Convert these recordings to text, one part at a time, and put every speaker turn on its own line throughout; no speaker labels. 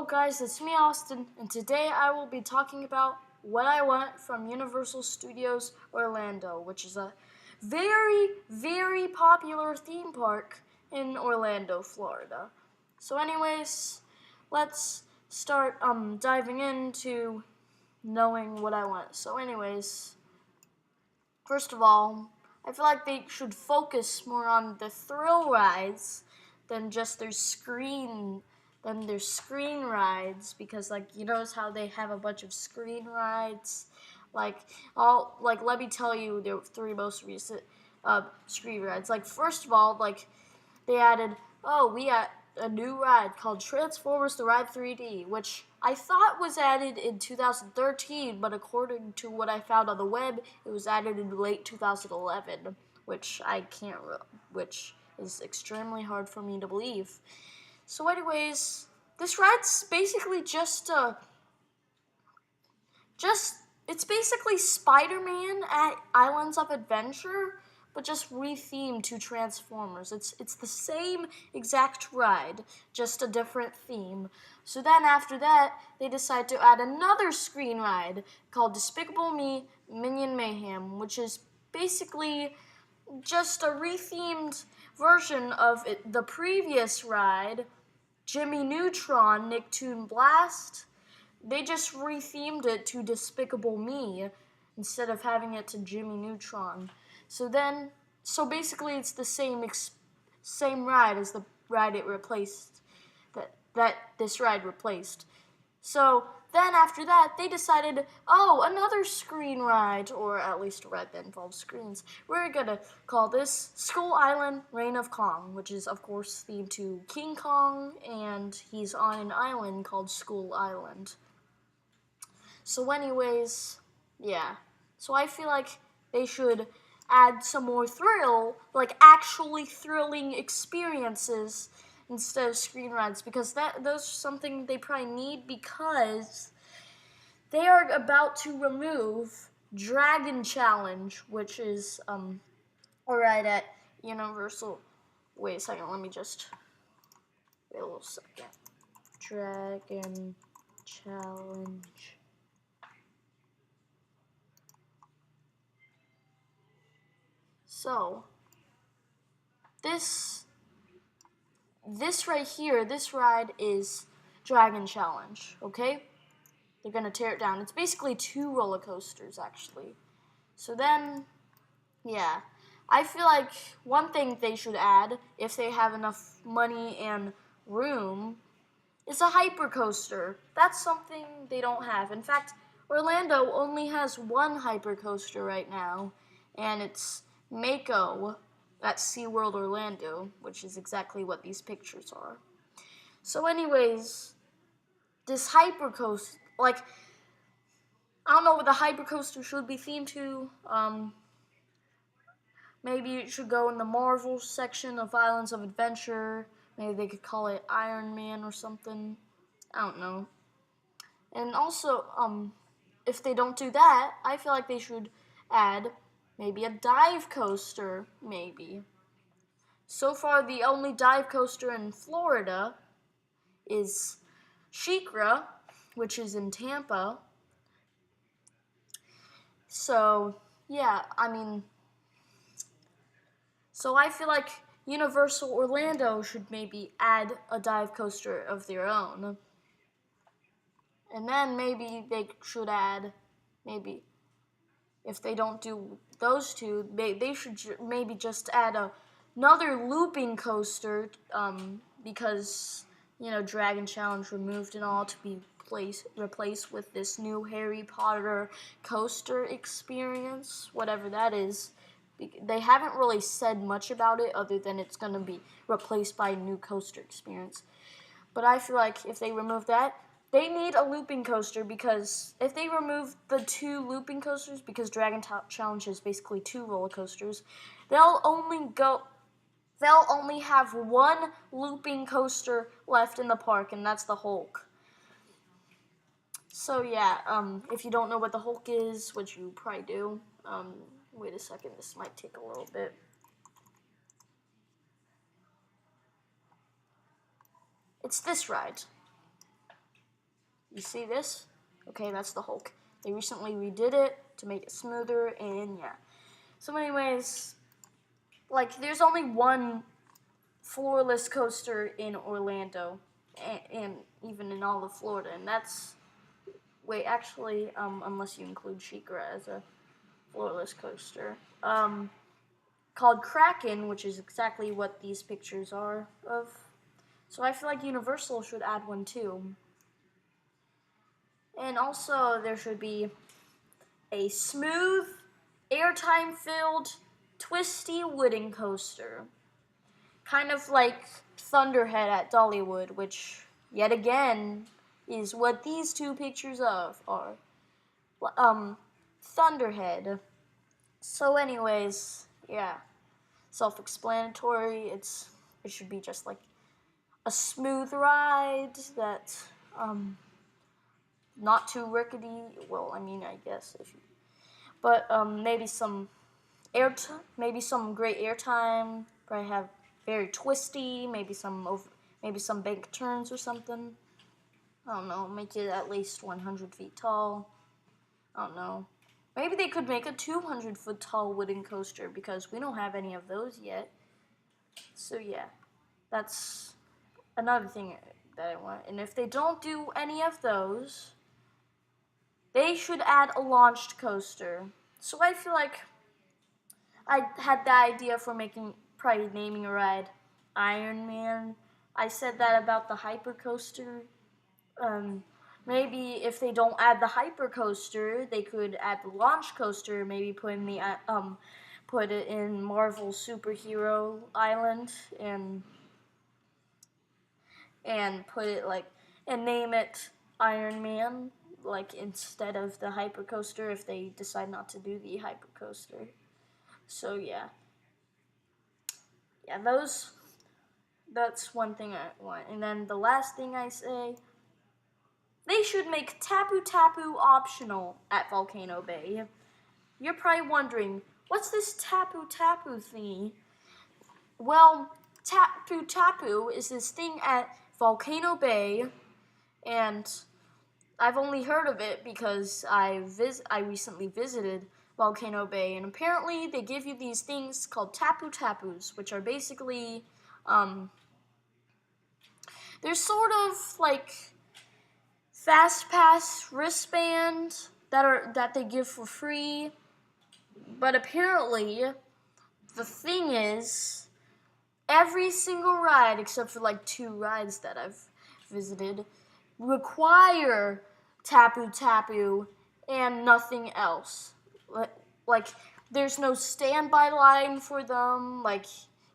guys, it's me Austin, and today I will be talking about what I want from Universal Studios Orlando, which is a very popular theme park in Orlando, Florida. So anyways, let's start diving into knowing what I want. So anyways, first of all, I feel like they should focus more on the thrill rides than just their screen rides, because you notice how they have a bunch of screen rides. Let me tell you the three most recent screen rides. First of all, they added a new ride called Transformers The Ride 3D, which I thought was added in 2013, but according to what I found on the web, it was added in late 2011, which is extremely hard for me to believe. So anyways, this ride's basically it's basically Spider-Man at Islands of Adventure, but just rethemed to Transformers. It's the same exact ride, just a different theme. So then after that, they decide to add another screen ride called Despicable Minion Mayhem, which is basically just a rethemed version of the previous ride, Jimmy Neutron Nicktoon Blast. They just rethemed it to Despicable Me instead of having it to Jimmy Neutron. So basically it's the same ride as the ride it replaced, that this ride replaced. So then after that, they decided, another screen ride, or at least a ride that involves screens. We're gonna call this Skull Island Reign of Kong, which is of course themed to King Kong, and he's on an island called Skull Island. So anyways, yeah. So I feel like they should add some more actually thrilling experiences instead of screen rides, because those are something they probably need, because they are about to remove Dragon Challenge, which is a ride at Universal. Wait a second, let me just wait a little second. Dragon Challenge. So this right here, this ride is Dragon Challenge, okay? They're gonna tear it down. It's basically two roller coasters, actually. So then, yeah. I feel like one thing they should add, if they have enough money and room, is a hyper coaster. That's something they don't have. In fact, Orlando only has one hyper coaster right now, and it's Mako at SeaWorld Orlando, which is exactly what these pictures are. So anyways, this hypercoaster, I don't know what the hypercoaster should be themed to. Maybe it should go in the Marvel section of Islands of Adventure. Maybe they could call it Iron Man or something. I don't know. And also, if they don't do that, I feel like they should add maybe a dive coaster, maybe. So far, the only dive coaster in Florida is SheiKra, which is in Tampa. So, yeah, so I feel like Universal Orlando should maybe add a dive coaster of their own. And then maybe they should add, if they don't do those two, they should maybe just add another looping coaster, because Dragon Challenge removed and all, to be replaced with this new Harry Potter coaster experience, whatever that is. They haven't really said much about it other than it's going to be replaced by a new coaster experience. But I feel like if they remove that, they need a looping coaster, because if they remove the two looping coasters, because Dragon Challenge is basically two roller coasters, they'll only have one looping coaster left in the park, and that's the Hulk. So yeah, if you don't know what the Hulk is, which you probably do, wait a second, this might take a little bit. It's this ride. You see this? Okay, that's the Hulk. They recently redid it to make it smoother, and yeah. So anyways, like, there's only one floorless coaster in Orlando, and even in all of Florida, and that's, wait, actually, unless you include Sheikra as a floorless coaster, called Kraken, which is exactly what these pictures are of. So I feel like Universal should add one too. And also, there should be a smooth, Airtime-Filled, Twisty wooden coaster. Kind of like Thunderhead at Dollywood, which, yet again, is what these two pictures of are. Thunderhead. So anyways, yeah. Self-explanatory. It should be just like a smooth ride that, not too rickety. Well, I mean, I guess if you, but maybe some great airtime. Probably have very twisty. Maybe some bank turns or something. I don't know. Make it at least 100 feet tall. I don't know. Maybe they could make a 200-foot tall wooden coaster because we don't have any of those yet. So yeah, that's another thing that I want. And if they don't do any of those, they should add a launched coaster. So I feel like I had the idea for probably naming a ride Iron Man. I said that about the hyper coaster. Maybe if they don't add the hyper coaster, they could add the launch coaster. Maybe put it in Marvel Superhero Island and put it and name it Iron Man, like instead of the hyper coaster if they decide not to do the hyper coaster. So yeah, that's one thing I want. And then the last thing I say, they should make Tapu Tapu optional at Volcano Bay. You're probably wondering, what's this Tapu Tapu thingy? Well, Tapu Tapu is this thing at Volcano Bay, and I've only heard of it because I recently visited Volcano Bay, and apparently they give you these things called Tapu Tapus, which are basically, they're sort of like Fast Pass wristband that they give for free, but apparently the thing is, every single ride except for like 2 rides that I've visited require Tapu Tapu and nothing else. Like there's no standby line for them. Like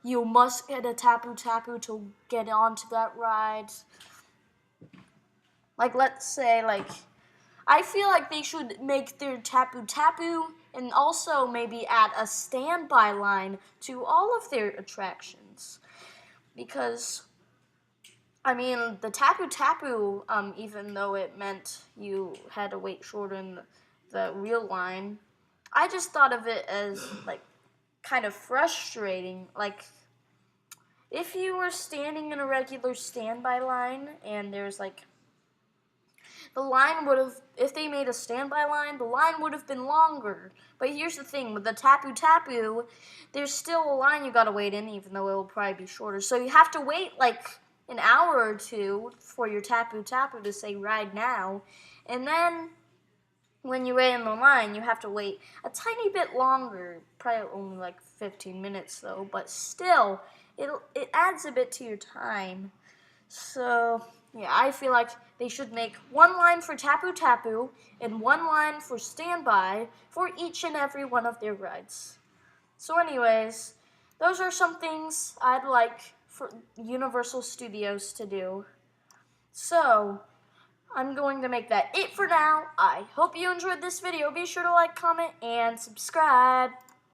you must get a Tapu Tapu to get onto that ride. Like let's say I feel like they should make their Tapu Tapu and also maybe add a standby line to all of their attractions. Because, I mean, the Tapu Tapu, even though it meant you had to wait shorter in the real line, I just thought of it as, kind of frustrating. Like, if you were standing in a regular standby line and there's, the line would have, if they made a standby line, the line would have been longer. But here's the thing, with the Tapu Tapu, there's still a line you gotta wait in, even though it will probably be shorter. So you have to wait an hour or 2 for your Tapu Tapu to say ride now. And then when you wait in the line, you have to wait a tiny bit longer, probably only 15 minutes though, but still, it adds a bit to your time. So, yeah, I feel like they should make 1 line for Tapu Tapu and 1 line for standby for each and every one of their rides. So anyways, those are some things I'd like for Universal Studios to do. So, I'm going to make that it for now. I hope you enjoyed this video. Be sure to like, comment, and subscribe.